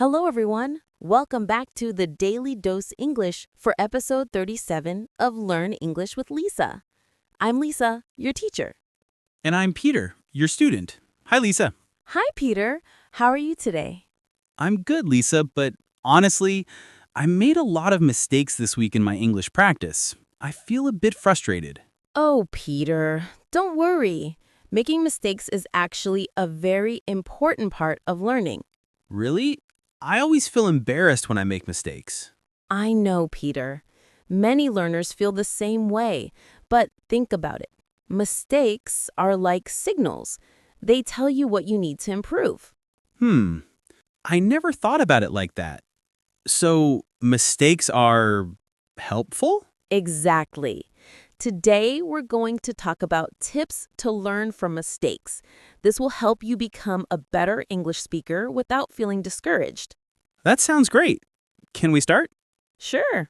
Hello, everyone. Welcome back to the Daily Dose English for episode 37 of Learn English with Lisa. I'm Lisa, your teacher. And I'm Peter, your student. Hi, Lisa. Hi, Peter. How are you today? I'm good, Lisa, but honestly, I made a lot of mistakes this week in my English practice. I feel a bit frustrated. Oh, Peter, don't worry. Making mistakes is actually a very important part of learning. Really? I always feel embarrassed when I make mistakes. I know, Peter. Many learners feel the same way, but think about it. Mistakes are like signals. They tell you what you need to improve. I never thought about it like that. So, mistakes are helpful? Exactly. Today, we're going to talk about tips to learn from mistakes. This will help you become a better English speaker without feeling discouraged. That sounds great. Can we start? Sure.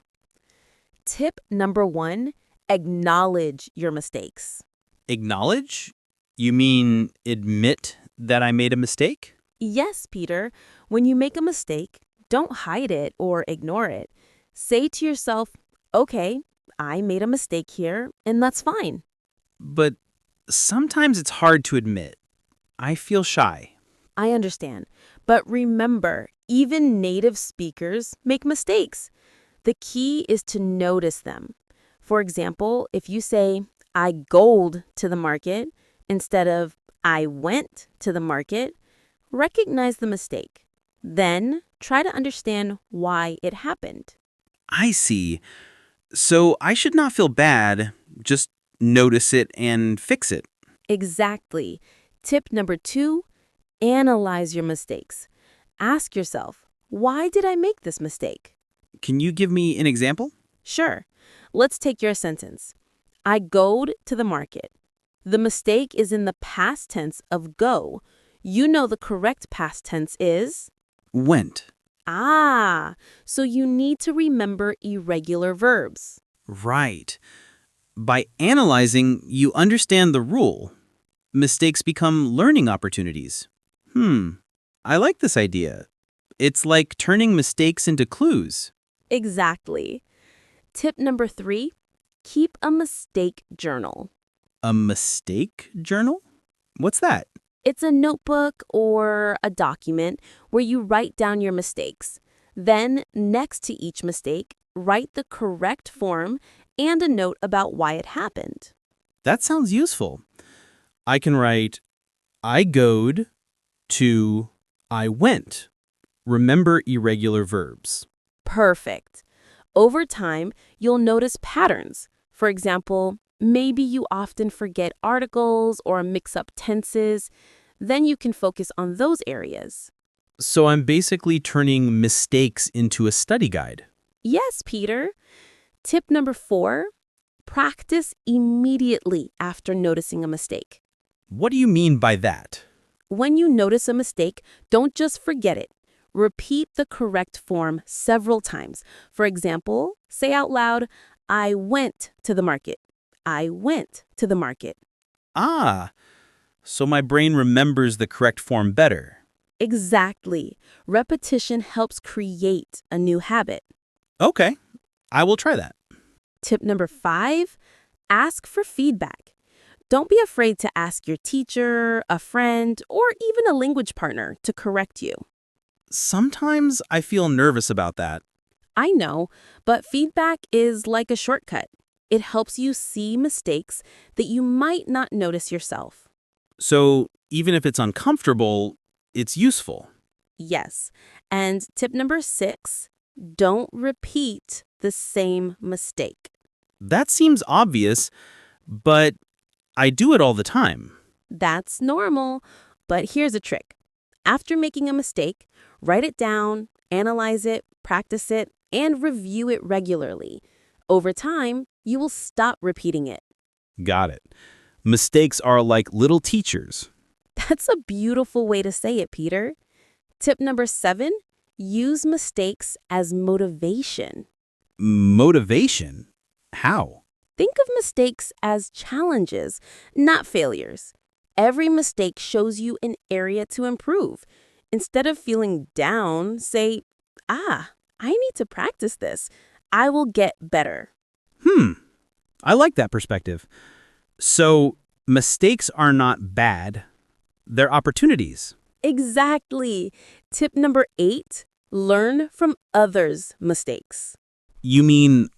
Tip number 1, acknowledge your mistakes. Acknowledge? You mean admit that I made a mistake? Yes, Peter, when you make a mistake, don't hide it or ignore it. Say to yourself, okay, I made a mistake here, and that's fine. But sometimes it's hard to admit. I feel shy. I understand. But remember, even native speakers make mistakes. The key is to notice them. For example, if you say, I gold to the market instead of I went to the market, recognize the mistake. Then try to understand why it happened. I see. So I should not feel bad, just notice it and fix it. Exactly. Tip number 2, analyze your mistakes. Ask yourself, why did I make this mistake? Can you give me an example? Sure. Let's take your sentence. I goed to the market. The mistake is in the past tense of go. You know the correct past tense is? Went. So you need to remember irregular verbs. Right. By analyzing, you understand the rule. Mistakes become learning opportunities. I like this idea. It's like turning mistakes into clues. Exactly. Tip number 3, keep a mistake journal. A mistake journal? What's that? It's a notebook or a document where you write down your mistakes. Then, next to each mistake, write the correct form and a note about why it happened. That sounds useful. I can write, I goed to I went. Remember irregular verbs. Perfect. Over time, you'll notice patterns. For example, maybe you often forget articles or mix up tenses. Then you can focus on those areas. So I'm basically turning mistakes into a study guide. Yes, Peter. Tip number 4, practice immediately after noticing a mistake. What do you mean by that? When you notice a mistake, don't just forget it. Repeat the correct form several times. For example, say out loud, I went to the market. I went to the market. So my brain remembers the correct form better. Exactly. Repetition helps create a new habit. Okay, I will try that. Tip number 5, ask for feedback. Don't be afraid to ask your teacher, a friend, or even a language partner to correct you. Sometimes I feel nervous about that. I know, but feedback is like a shortcut. It helps you see mistakes that you might not notice yourself. So even if it's uncomfortable, it's useful. Yes. And tip number 6, don't repeat the same mistake. That seems obvious, but I do it all the time. That's normal. But here's a trick. After making a mistake, write it down, analyze it, practice it, and review it regularly. Over time, you will stop repeating it. Got it. Mistakes are like little teachers. That's a beautiful way to say it, Peter. Tip number 7, use mistakes as motivation. Motivation? How? Think of mistakes as challenges, not failures. Every mistake shows you an area to improve. Instead of feeling down, say, I need to practice this. I will get better. Hmm, I like that perspective. So, mistakes are not bad, they're opportunities. Exactly. Tip number 8, learn from others' mistakes. You mean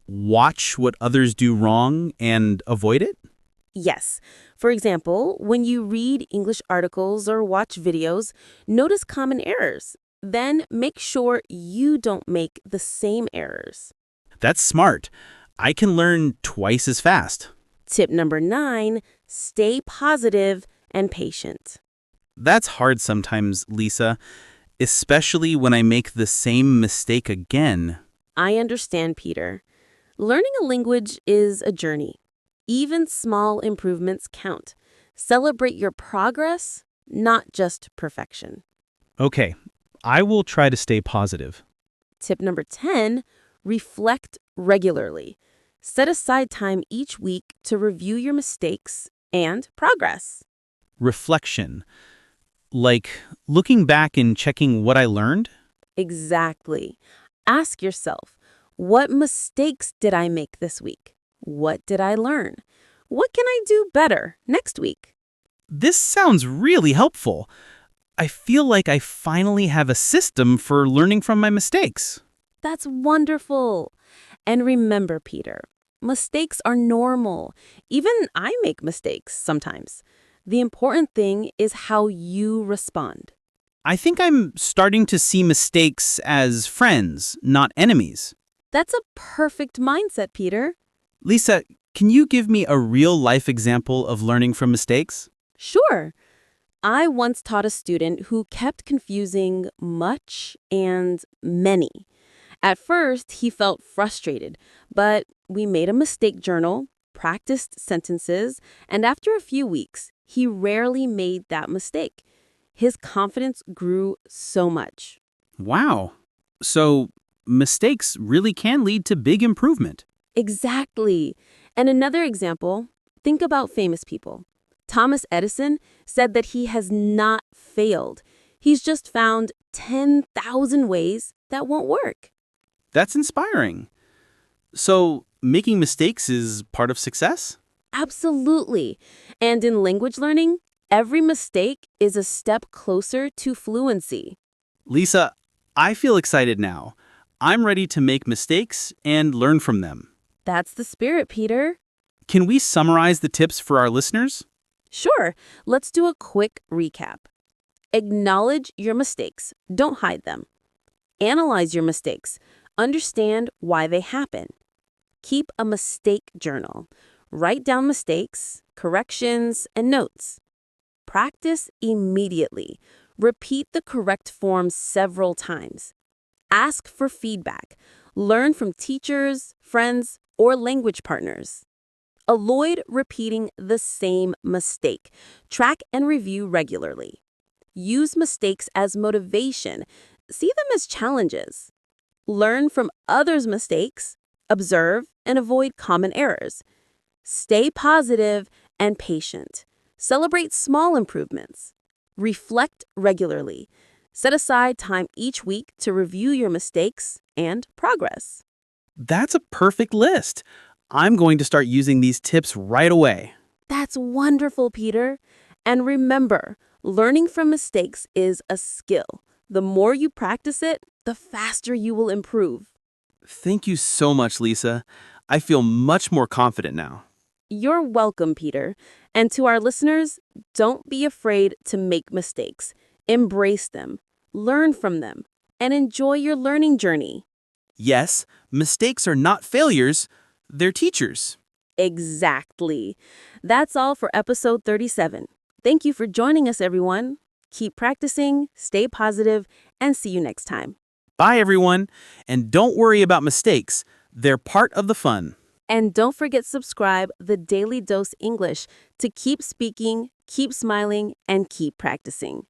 watch what others do wrong and avoid it? Yes. For example, when you read English articles or watch videos, notice common errors. Then make sure you don't make the same errors. That's smart. I can learn twice as fast. Tip number 9, stay positive and patient. That's hard sometimes, Lisa, especially when I make the same mistake again. I understand, Peter. Learning a language is a journey. Even small improvements count. Celebrate your progress, not just perfection. Okay, I will try to stay positive. Tip number 10, reflect regularly. Set aside time each week to review your mistakes and progress. Reflection. Like looking back and checking what I learned? Exactly. Ask yourself, what mistakes did I make this week? What did I learn? What can I do better next week? This sounds really helpful. I feel like I finally have a system for learning from my mistakes. That's wonderful. And remember, Peter, mistakes are normal. Even I make mistakes sometimes. The important thing is how you respond. I think I'm starting to see mistakes as friends, not enemies. That's a perfect mindset, Peter. Lisa, can you give me a real-life example of learning from mistakes? Sure. I once taught a student who kept confusing much and many. At first, he felt frustrated, but we made a mistake journal, practiced sentences, and after a few weeks, he rarely made that mistake. His confidence grew so much. Wow. So, mistakes really can lead to big improvement. Exactly. And another example, think about famous people. Thomas Edison said that he has not failed. He's just found 10,000 ways that won't work. That's inspiring. So, making mistakes is part of success? Absolutely. And in language learning, every mistake is a step closer to fluency. Lisa, I feel excited now. I'm ready to make mistakes and learn from them. That's the spirit, Peter. Can we summarize the tips for our listeners? Sure, let's do a quick recap. Acknowledge your mistakes. Don't hide them. Analyze your mistakes. Understand why they happen. Keep a mistake journal. Write down mistakes, corrections, and notes. Practice immediately. Repeat the correct form several times. Ask for feedback. Learn from teachers, friends, or language partners. Avoid repeating the same mistake. Track and review regularly. Use mistakes as motivation. See them as challenges. Learn from others' mistakes. Observe and avoid common errors. Stay positive and patient. Celebrate small improvements. Reflect regularly. Set aside time each week to review your mistakes and progress. That's a perfect list. I'm going to start using these tips right away. That's wonderful, Peter. And remember, learning from mistakes is a skill. The more you practice it, the faster you will improve. Thank you so much, Lisa. I feel much more confident now. You're welcome, Peter. And to our listeners, don't be afraid to make mistakes. Embrace them, learn from them, and enjoy your learning journey. Yes, mistakes are not failures, they're teachers. Exactly. That's all for episode 37. Thank you for joining us, everyone. Keep practicing, stay positive, and see you next time. Bye, everyone. And don't worry about mistakes, they're part of the fun. And don't forget subscribe the Daily Dose English to keep speaking, keep smiling, and keep practicing.